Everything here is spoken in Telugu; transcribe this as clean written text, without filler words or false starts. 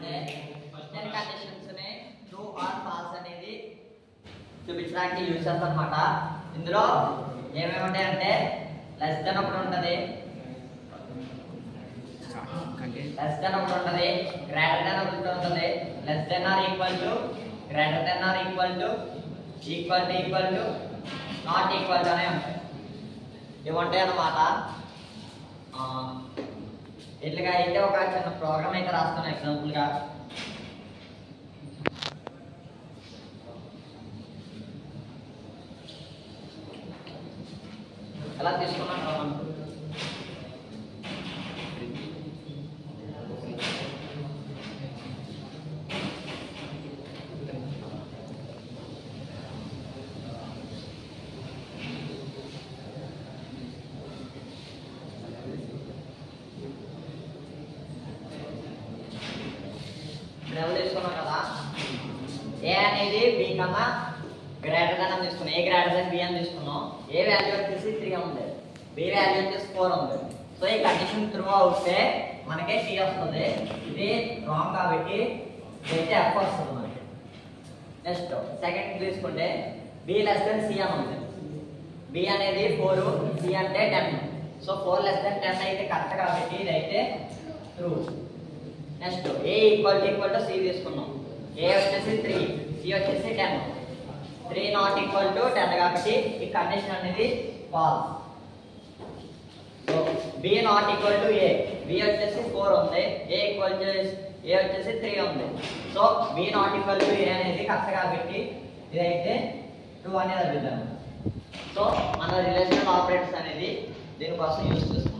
చూస్తే క్వశ్చన్ కండిషన్స్ ని ట్రూ ఆర్ ఫాల్స్ అనేది చూపించడానికి యూజ్ చేస్తాం అన్నమాట. ఇందులో ఏమేమి ఉంటాయంటే లెస్ దెన్ ఒకటి ఉంటుంది, లెస్ దెన్ ఒకటి ఉంటుంది, గ్రేటర్ దెన్ ఒకటి ఉంటుంది, less than or equal to, greater than or equal to, equal to not equal to అనే ఉంటాయి. ఇవి ఉంటాయి అన్నమాట. ఇట్లా అయితే ఒక చిన్న ప్రోగ్రామ్ అయితే రాస్తాను ఎగ్జాంపుల్గా. ఎలా తీసుకున్నాను తీసుకున్నాం కదా. ఏ అనేది బి కన్నా గ్రేటర్ దెన్ అని తీసుకున్నాం. ఏ గ్రేటర్ దెన్ బి అని తీసుకున్నాం. ఏ వాల్యూ వచ్చేసి 3 ఉంది, బి వాల్యూ వచ్చేసి 4 ఉంది. సో ఈ కండిషన్ ట్రూ అవుతే మనకే టీ వస్తుంది. ఇది రాంగ్ కాబట్టి అయితే ఎఫ్ వస్తుంది మనకి. నెక్స్ట్ సెకండ్ తీసుకుంటే బి లెస్ దెన్ సి అని ఉంది. బి అనేది 4, సి అంటే 10. సో 4 లెస్ దెన్ 10 అయితే కరెక్ట్ కాబట్టి ఇది అయితే true. Next A equal to C తీసుకున్నాం. ఏ వచ్చేసి 3, సి వచ్చేసి 10. 3 నాట్ ఈక్వల్ టు 10 కాబట్టి ఈ కండిషన్ అనేది false. So B not equal to A, B వచ్చేసి 4 ఉంది, ఏ వచ్చేసి 3 ఉంది. So B not equal to A అనేది కరెక్ట్ కాబట్టి ఇదైతే ట్రూ అనేది అడుగుతాము. సో మన రిలేషనల్ ఆపరేటర్స్ అనేది దీనికోసం యూజ్ చేస్తాం.